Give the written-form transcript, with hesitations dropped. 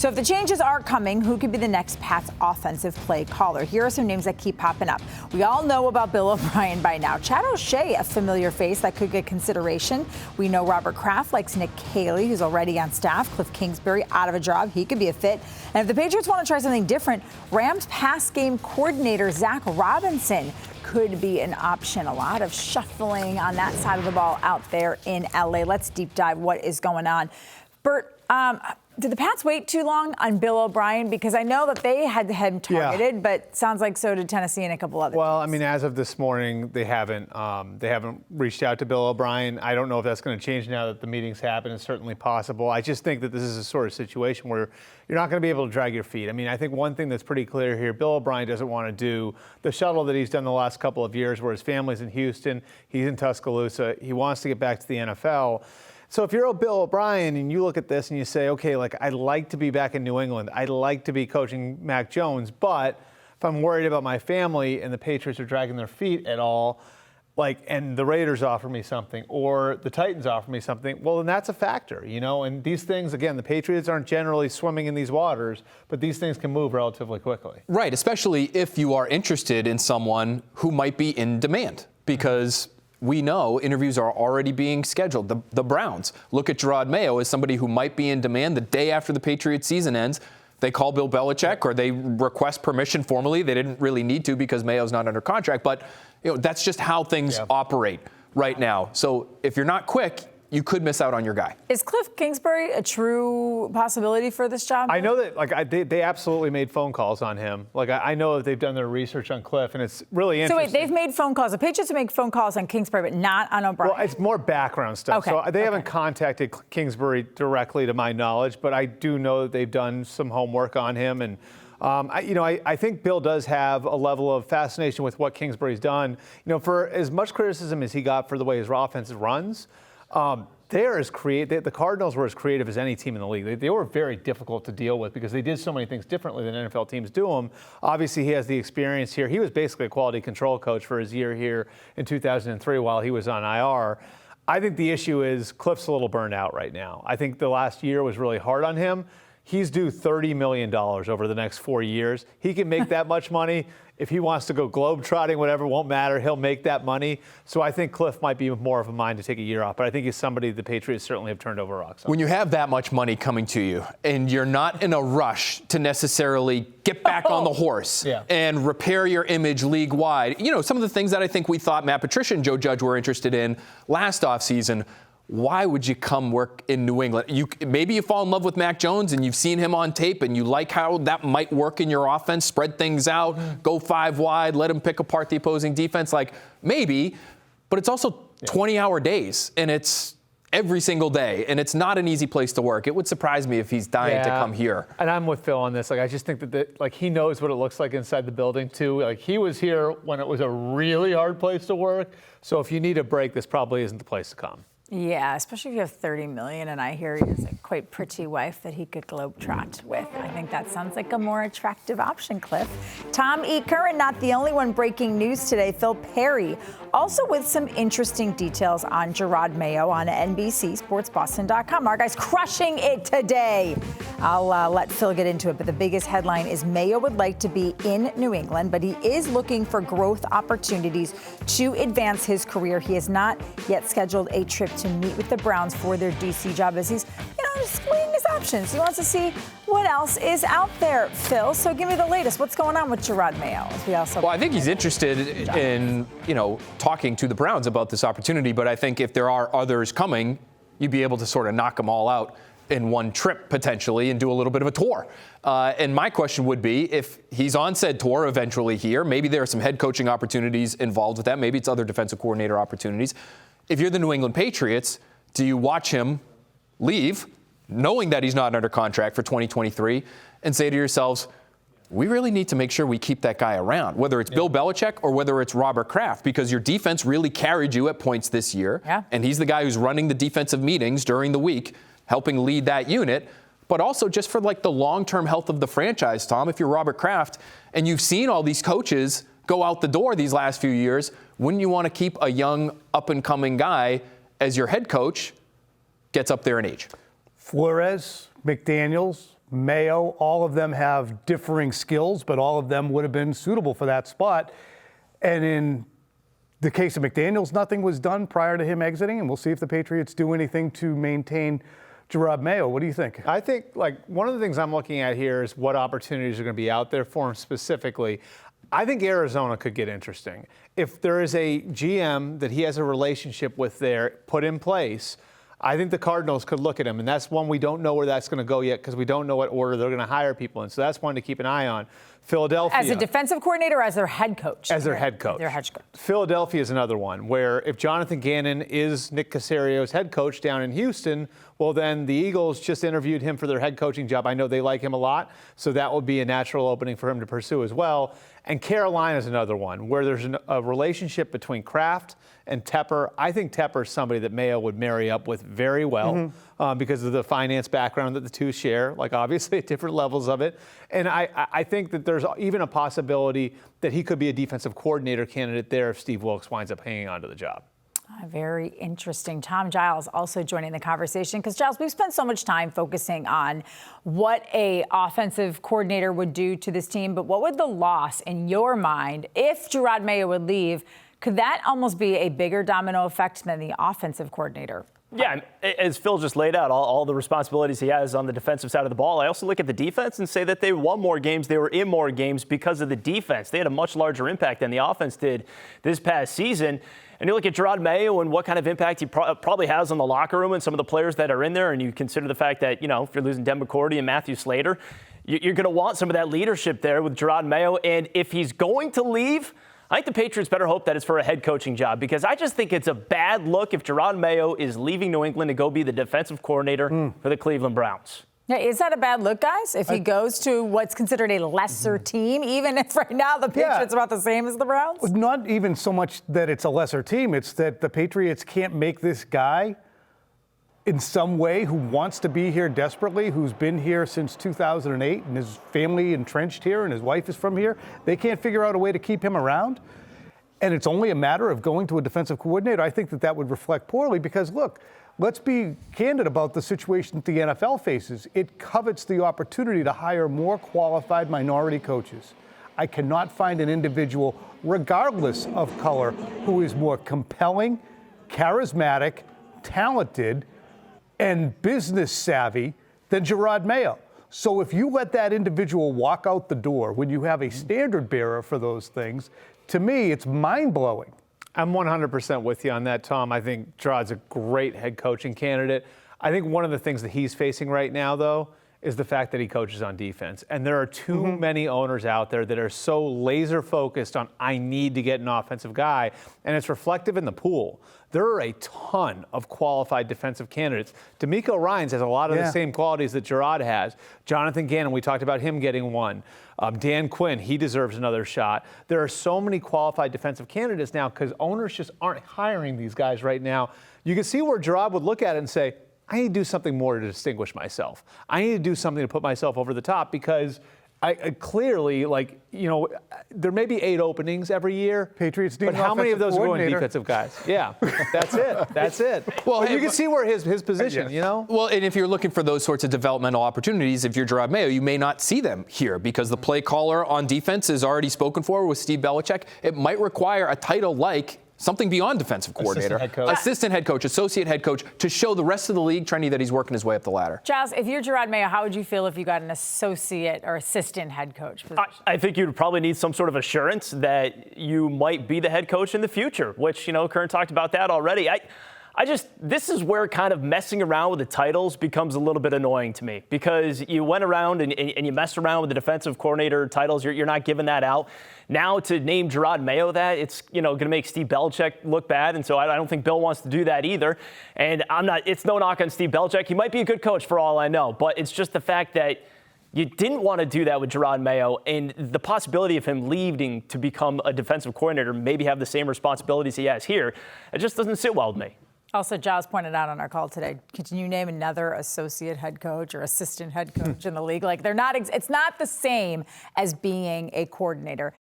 So if the changes are coming, who could be the next Pats offensive play caller? Here are some names that keep popping up. We all know about Bill O'Brien by now. Chad O'Shea, a familiar face that could get consideration. We know Robert Kraft likes Nick Caley, who's already on staff. Kliff Kingsbury out of a job. He could be a fit. And if the Patriots want to try something different, Rams pass game coordinator Zach Robinson could be an option. A lot of shuffling on that side of the ball out there in LA. Let's deep dive what is going on. Bert, did the Pats wait too long on Bill O'Brien? Because I know that they had him targeted, but sounds like so did Tennessee and a couple other Well, teams. I mean, as of this morning, they haven't reached out to Bill O'Brien. I don't know if that's going to change now that the meetings happen. It's certainly possible. I just think that this is a sort of situation where you're not going to be able to drag your feet. I mean, I think one thing that's pretty clear here, Bill O'Brien doesn't want to do the shuttle that he's done the last couple of years where his family's in Houston, he's in Tuscaloosa. He wants to get back to the NFL. So if you're a Bill O'Brien and you look at this and you say, okay, like I'd like to be back in New England. I'd like to be coaching Mac Jones. But if I'm worried about my family and the Patriots are dragging their feet at all, and the Raiders offer me something or the Titans offer me something, well, then that's a factor, And these things, again, the Patriots aren't generally swimming in these waters, but these things can move relatively quickly. Right, especially if you are interested in someone who might be in demand because we know interviews are already being scheduled. The Browns look at Jerod Mayo as somebody who might be in demand the day after the Patriots season ends. They call Bill Belichick or they request permission formally. They didn't really need to because Mayo's not under contract, but that's just how things operate right now. So if you're not quick, you could miss out on your guy. Is Kliff Kingsbury a true possibility for this job? I know that they absolutely made phone calls on him. I know that they've done their research on Kliff, and it's really interesting. So wait, they've made phone calls. The Patriots have made phone calls on Kingsbury, but not on O'Brien. Well, it's more background stuff. Okay. So they haven't contacted Kingsbury directly, to my knowledge, but I do know that they've done some homework on him. And I think Bill does have a level of fascination with what Kingsbury's done. For as much criticism as he got for the way his offense runs. The Cardinals were as creative as any team in the league. They were very difficult to deal with because they did so many things differently than NFL teams do them. Obviously, he has the experience here. He was basically a quality control coach for his year here in 2003 while he was on IR. I think the issue is Kliff's a little burned out right now. I think the last year was really hard on him. He's due $30 million over the next 4 years. He can make that much money. If he wants to go globetrotting, whatever, won't matter. He'll make that money. So I think Kliff might be more of a mind to take a year off. But I think he's somebody the Patriots certainly have turned over rocks on. When you have that much money coming to you and you're not in a rush to necessarily get back on the horse and repair your image league-wide, some of the things that I think we thought Matt Patricia and Joe Judge were interested in last offseason, why would you come work in New England? Maybe you fall in love with Mac Jones and you've seen him on tape and you like how that might work in your offense, spread things out, go 5 wide, let him pick apart the opposing defense. Maybe, but it's also 20-hour days and it's every single day and it's not an easy place to work. It would surprise me if he's dying to come here. And I'm with Phil on this. I just think that he knows what it looks like inside the building too. He was here when it was a really hard place to work. So if you need a break, this probably isn't the place to come. Yeah, especially if you have $30 million, and I hear he has a quite pretty wife that he could globetrot with. I think that sounds like a more attractive option, Kliff. Tom E. Curran, not the only one breaking news today. Phil Perry, also with some interesting details on Jerod Mayo on NBCSportsBoston.com. Our guy's crushing it today. I'll let Phil get into it, but the biggest headline is Mayo would like to be in New England, but he is looking for growth opportunities to advance his career. He has not yet scheduled a trip to meet with the Browns for their DC job as he's, just weighing his options. He wants to see what else is out there, Phil. So give me the latest. What's going on with Jerod Mayo? Well, I think he's interested in, talking to the Browns about this opportunity, but I think if there are others coming, you'd be able to sort of knock them all out in one trip potentially and do a little bit of a tour. And my question would be, if he's on said tour eventually here, maybe there are some head coaching opportunities involved with that. Maybe it's other defensive coordinator opportunities. If you're the New England Patriots, do you watch him leave, knowing that he's not under contract for 2023, and say to yourselves, we really need to make sure we keep that guy around, whether it's Bill Belichick or whether it's Robert Kraft, because your defense really carried you at points this year, and he's the guy who's running the defensive meetings during the week, helping lead that unit, but also just for the long-term health of the franchise, Tom, if you're Robert Kraft and you've seen all these coaches go out the door these last few years, wouldn't you want to keep a young, up-and-coming guy as your head coach gets up there in age? Flores, McDaniels, Mayo, all of them have differing skills, but all of them would have been suitable for that spot. And in the case of McDaniels, nothing was done prior to him exiting, and we'll see if the Patriots do anything to maintain Jerod Mayo. What do you think? I think, like, one of the things I'm looking at here is what opportunities are going to be out there for him specifically. I think Arizona could get interesting. If there is a GM that he has a relationship with there put in place, I think the Cardinals could look at him, and that's one we don't know where that's going to go yet because we don't know what order they're going to hire people in. So that's one to keep an eye on. Philadelphia. As a defensive coordinator or as their head coach? As their head coach. Their head coach. Philadelphia is another one where if Jonathan Gannon is Nick Casario's head coach down in Houston, well, then the Eagles just interviewed him for their head coaching job. I know they like him a lot, so that would be a natural opening for him to pursue as well. And Carolina is another one where there's a relationship between Kraft and Tepper. I think Tepper is somebody that Mayo would marry up with very well because of the finance background that the two share, like obviously at different levels of it. And I think that there's even a possibility that he could be a defensive coordinator candidate there if Steve Wilks winds up hanging on to the job. Very interesting. Tom Giles also joining the conversation because, Giles, we've spent so much time focusing on what a offensive coordinator would do to this team, but what would the loss in your mind, if Jerod Mayo would leave, could that almost be a bigger domino effect than the offensive coordinator? Yeah, as Phil just laid out, all the responsibilities he has on the defensive side of the ball. I also look at the defense and say that they won more games, they were in more games because of the defense. They had a much larger impact than the offense did this past season. And you look at Jerod Mayo and what kind of impact he probably has on the locker room and some of the players that are in there, and you consider the fact that, you know, if you're losing Den McCourty and Matthew Slater, you're going to want some of that leadership there with Jerod Mayo. And if he's going to leave, I think the Patriots better hope that it's for a head coaching job because I just think it's a bad look if Jerod Mayo is leaving New England to go be the defensive coordinator for the Cleveland Browns. Yeah, is that a bad look, guys? If he goes to what's considered a lesser team, even if right now the Patriots are about the same as the Browns? Not even so much that it's a lesser team. It's that the Patriots can't make this guy in some way who wants to be here desperately, who's been here since 2008 and his family entrenched here and his wife is from here. They can't figure out a way to keep him around. And it's only a matter of going to a defensive coordinator. I think that would reflect poorly because, look, let's be candid about the situation that the NFL faces. It covets the opportunity to hire more qualified minority coaches. I cannot find an individual, regardless of color, who is more compelling, charismatic, talented, and business savvy than Jerod Mayo. So if you let that individual walk out the door when you have a standard bearer for those things, to me, it's mind-blowing. I'm 100% with you on that, Tom. I think Jerod's a great head coaching candidate. I think one of the things that he's facing right now, though, is the fact that he coaches on defense. And there are too many owners out there that are so laser focused on, I need to get an offensive guy. And it's reflective in the pool. There are a ton of qualified defensive candidates. DeMeco Ryans has a lot of the same qualities that Jerod has. Jonathan Gannon, we talked about him getting one. Dan Quinn, he deserves another shot. There are so many qualified defensive candidates now because owners just aren't hiring these guys right now. You can see where Jerod would look at it and say, I need to do something more to distinguish myself. I need to do something to put myself over the top because I clearly, like, you know, there may be 8 openings every year. Patriots need but an how many of those are going coordinator. defensive guys? Yeah, that's it. That's it. Well, But you can see where his position, you know? Well, and if you're looking for those sorts of developmental opportunities, if you're Jerod Mayo, you may not see them here because the play caller on defense is already spoken for with Steve Belichick. It might require a title like something beyond defensive coordinator, assistant head coach, associate head coach, to show the rest of the league, Trenni, that he's working his way up the ladder. Giles, if you're Jerod Mayo, how would you feel if you got an associate or assistant head coach position? I think you'd probably need some sort of assurance that you might be the head coach in the future, which, you know, Kern talked about that already. This is where kind of messing around with the titles becomes a little bit annoying to me because you went around and you messed around with the defensive coordinator titles. You're not giving that out. Now to name Jerod Mayo that, it's, you know, going to make Steve Belichick look bad. And so I don't think Bill wants to do that either. And it's no knock on Steve Belichick. He might be a good coach for all I know, but it's just the fact that you didn't want to do that with Jerod Mayo, and the possibility of him leaving to become a defensive coordinator, maybe have the same responsibilities he has here, it just doesn't sit well with me. Also, Giles pointed out on our call today, can you name another associate head coach or assistant head coach in the league? Like, they're not, it's not the same as being a coordinator.